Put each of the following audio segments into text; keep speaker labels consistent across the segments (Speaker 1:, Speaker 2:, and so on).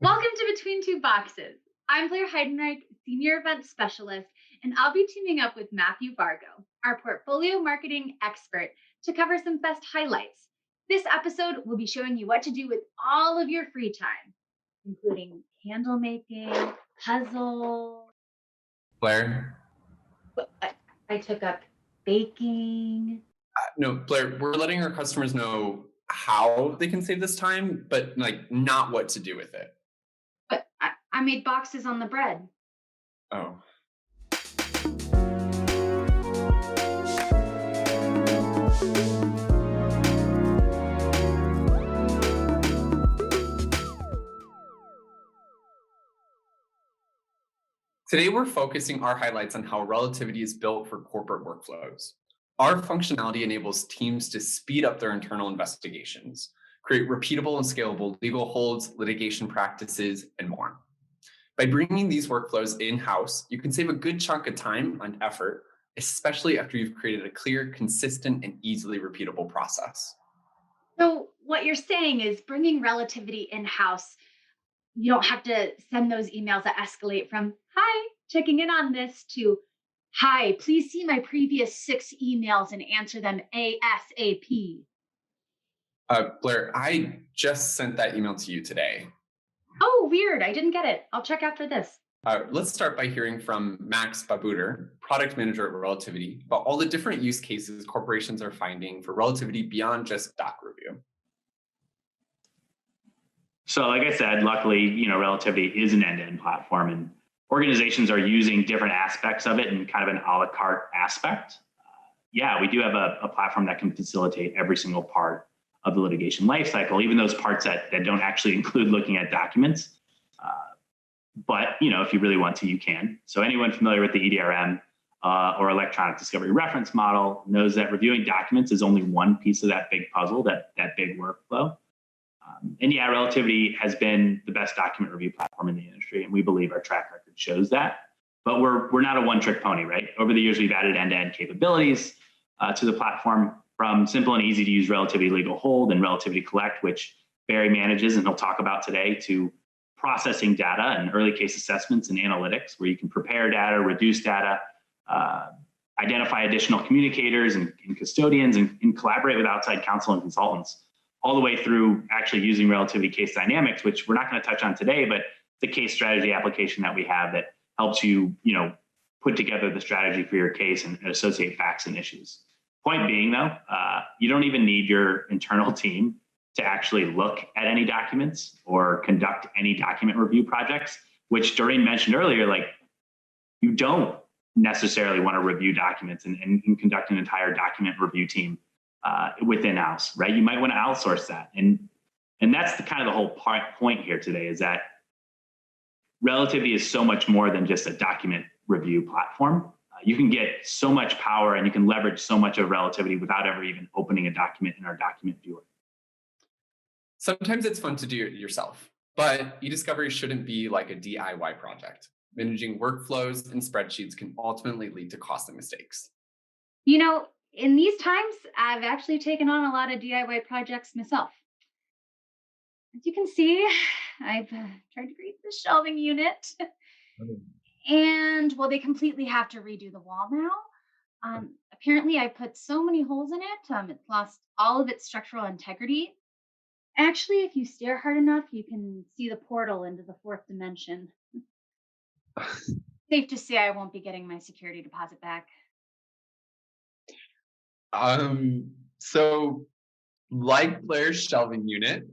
Speaker 1: Welcome to Between Two Boxes. I'm Blair Heidenreich, Senior Event Specialist, and I'll be teaming up with Matthew Vargo, our portfolio marketing expert, to cover some fest highlights. This episode will be showing you what to do with all of your free time, including candle making, puzzle.
Speaker 2: Blair?
Speaker 1: I took up baking.
Speaker 2: No, Blair, we're letting our customers know how they can save this time, but not what to do with it.
Speaker 1: But I made boxes on the bread.
Speaker 2: Oh. Today, we're focusing our highlights on how Relativity is built for corporate workflows. Our functionality enables teams to speed up their internal investigations, create repeatable and scalable legal holds, litigation practices, and more. By bringing these workflows in-house, you can save a good chunk of time and effort, especially after you've created a clear, consistent, and easily repeatable process.
Speaker 1: So, what you're saying is bringing Relativity in-house, you don't have to send those emails that escalate from, hi, checking in on this, to, hi, please see my previous 6 emails and answer them ASAP.
Speaker 2: Blair, I just sent that email to you today.
Speaker 1: Oh, weird. I didn't get it. I'll check after this.
Speaker 2: Let's start by hearing from Max Babuder, product manager at Relativity, about all the different use cases corporations are finding for Relativity beyond just doc review.
Speaker 3: So like I said, luckily, Relativity is an end-to-end platform, and organizations are using different aspects of it in kind of an a la carte aspect. We do have a platform that can facilitate every single part of the litigation lifecycle, even those parts that don't actually include looking at documents. But if you really want to, you can. So anyone familiar with the EDRM or electronic discovery reference model knows that reviewing documents is only one piece of that big puzzle, that big workflow. Relativity has been the best document review platform in the industry, and we believe our track record shows that. But we're not a one-trick pony, right? Over the years, we've added end-to-end capabilities to the platform, from simple and easy to use Relativity Legal Hold and Relativity Collect, which Barry manages and he'll talk about today, to processing data and early case assessments and analytics, where you can prepare data, reduce data, identify additional communicators and custodians, and collaborate with outside counsel and consultants, all the way through actually using Relativity Case Dynamics, which we're not going to touch on today, but the case strategy application that we have that helps you, put together the strategy for your case and associate facts and issues. Point being, though, you don't even need your internal team to actually look at any documents or conduct any document review projects, which Doreen mentioned earlier. You don't necessarily want to review documents and conduct an entire document review team within house, right? You might want to outsource that. And that's the kind of the whole point here today, is that Relativity is so much more than just a document review platform. You can get so much power and you can leverage so much of Relativity without ever even opening a document in our document viewer.
Speaker 2: Sometimes it's fun to do it yourself, but e-discovery shouldn't be like a DIY project. Managing workflows and spreadsheets can ultimately lead to costly mistakes.
Speaker 1: In these times, I've actually taken on a lot of DIY projects myself. As you can see, I've tried to create the shelving unit. And they completely have to redo the wall now. Apparently, I put so many holes in it, it's lost all of its structural integrity. Actually, if you stare hard enough, you can see the portal into the 4th dimension. Safe to say I won't be getting my security deposit back.
Speaker 2: So like Blair's shelving unit,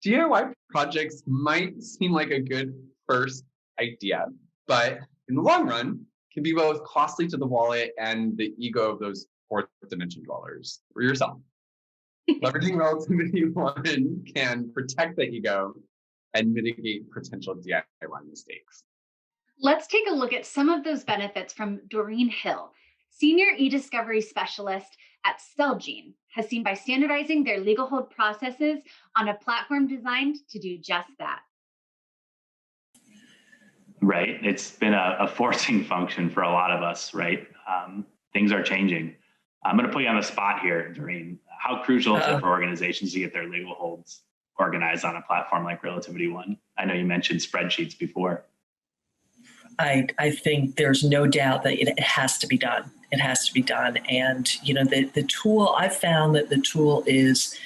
Speaker 2: DIY projects might seem like a good first idea, but in the long run, can be both costly to the wallet and the ego of those 4th dimension dwellers, or yourself. Leveraging Relativity 1 can protect the ego and mitigate potential DIY mistakes.
Speaker 1: Let's take a look at some of those benefits from Doreen Hill, Senior e-discovery specialist at Celgene, has seen by standardizing their legal hold processes on a platform designed to do just that.
Speaker 3: Right. It's been a forcing function for a lot of us, right? Things are changing. I'm going to put you on the spot here, Doreen. How crucial is it for organizations to get their legal holds organized on a platform like Relativity One. I know you mentioned spreadsheets before.
Speaker 4: I think there's no doubt that it has to be done. It has to be done. And, the tool, I've found that the tool is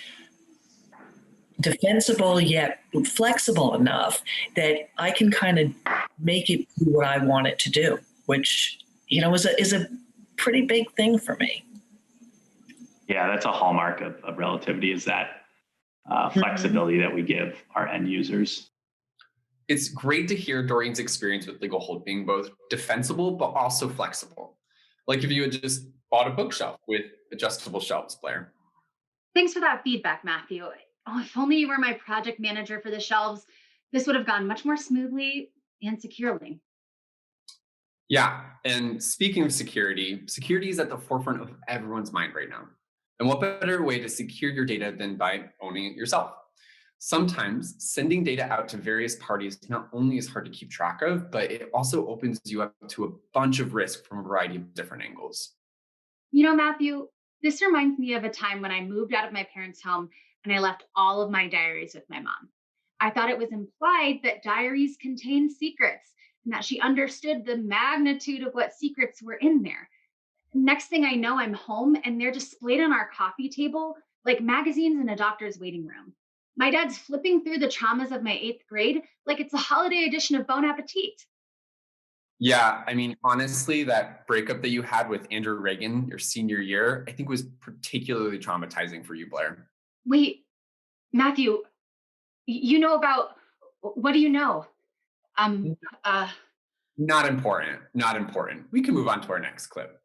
Speaker 4: defensible yet flexible enough that I can kind of make it do what I want it to do, which, is a pretty big thing for me.
Speaker 3: Yeah, that's a hallmark of Relativity, is that flexibility that we give our end users.
Speaker 2: It's great to hear Doreen's experience with Legal Hold being both defensible, but also flexible. Like if you had just bought a bookshelf with adjustable shelves, Blair.
Speaker 1: Thanks for that feedback, Matthew. Oh, if only you were my project manager for the shelves, this would have gone much more smoothly and securely.
Speaker 2: Yeah, and speaking of security, security is at the forefront of everyone's mind right now. And what better way to secure your data than by owning it yourself? Sometimes sending data out to various parties not only is hard to keep track of, but it also opens you up to a bunch of risk from a variety of different angles.
Speaker 1: Matthew, this reminds me of a time when I moved out of my parents' home and I left all of my diaries with my mom. I thought it was implied that diaries contained secrets and that she understood the magnitude of what secrets were in there. Next thing I know, I'm home and they're displayed on our coffee table like magazines in a doctor's waiting room. My dad's flipping through the traumas of my 8th grade like it's a holiday edition of Bon Appetit.
Speaker 2: Yeah, I mean, honestly, that breakup that you had with Andrew Reagan your senior year, I think was particularly traumatizing for you, Blair.
Speaker 1: Wait, Matthew, you know about what do you know? Um, uh,
Speaker 2: Not important, not important. We can move on to our next clip.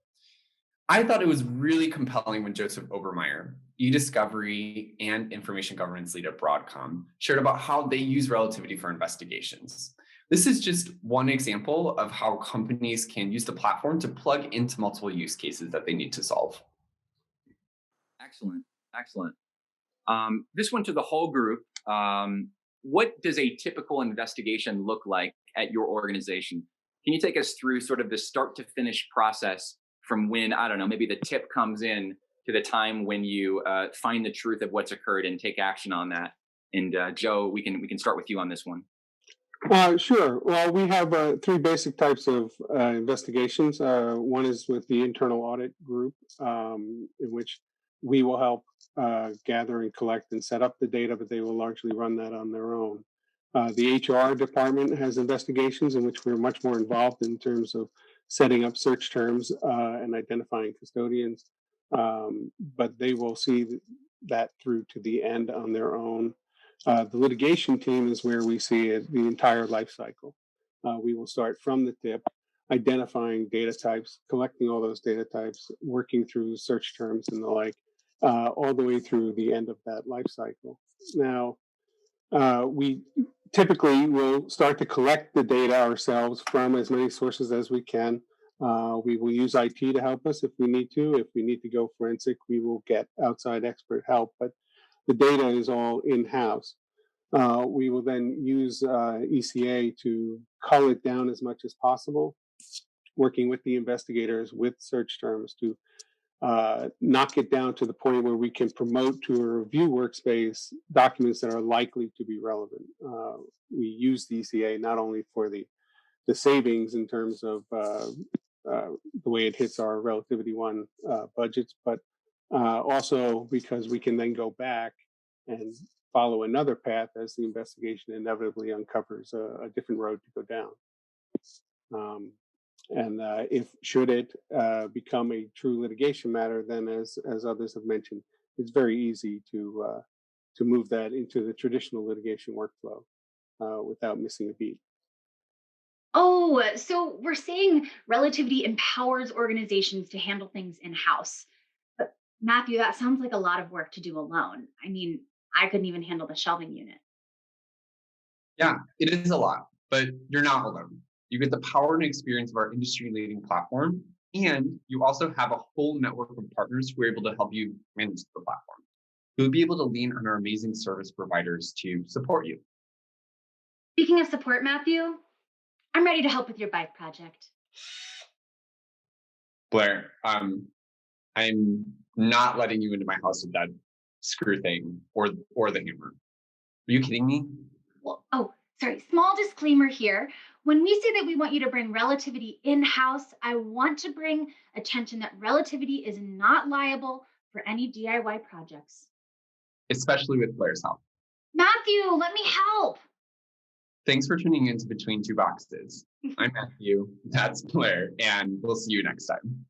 Speaker 2: I thought it was really compelling when Joseph Obermeyer, e-discovery and information governance lead at Broadcom, shared about how they use relativity for investigations. This is just one example of how companies can use the platform to plug into multiple use cases that they need to solve.
Speaker 5: Excellent, excellent. This one to the whole group. What does a typical investigation look like at your organization? Can you take us through sort of the start to finish process from when, I don't know, maybe the tip comes in to the time when you find the truth of what's occurred and take action on that? And Joe, we can start with you on this one.
Speaker 6: Sure. Well, we have 3 basic types of investigations. One is with the internal audit group, in which we will help gather and collect and set up the data, but they will largely run that on their own. The HR department has investigations in which we're much more involved in terms of setting up search terms and identifying custodians, but they will see that through to the end on their own. The litigation team is where we see it, the entire life cycle. We will start from the tip, identifying data types, collecting all those data types, working through search terms and the like, all the way through the end of that life cycle. Now, we typically will start to collect the data ourselves from as many sources as we can. We will use IT to help us if we need to. If we need to go forensic, we will get outside expert help. But the data is all in-house. We will then use ECA to cull it down as much as possible, working with the investigators with search terms to knock it down to the point where we can promote to a review workspace documents that are likely to be relevant. We use the ECA not only for the savings in terms of the way it hits our Relativity One budgets, but also because we can then go back and follow another path as the investigation inevitably uncovers a different road to go down. And if should it become a true litigation matter, then as others have mentioned, it's very easy to move that into the traditional litigation workflow without missing a beat.
Speaker 1: Oh, so we're saying relativity empowers organizations to handle things in-house. But Matthew, that sounds like a lot of work to do alone. I mean, I couldn't even handle the shelving unit.
Speaker 2: Yeah, it is a lot, but you're not alone. You get the power and experience of our industry-leading platform, and you also have a whole network of partners who are able to help you manage the platform. You'll be able to lean on our amazing service providers to support you.
Speaker 1: Speaking of support, Matthew, I'm ready to help with your bike project.
Speaker 2: Blair, I'm not letting you into my house with that screw thing or the hammer. you kidding me?
Speaker 1: Well, oh, sorry, small disclaimer here. When we say that we want you to bring relativity in-house, I want to bring attention that relativity is not liable for any DIY projects.
Speaker 2: Especially with Blair's help.
Speaker 1: Matthew, let me help.
Speaker 2: Thanks for tuning into Between Two Boxes. I'm Matthew, that's Blair, and we'll see you next time.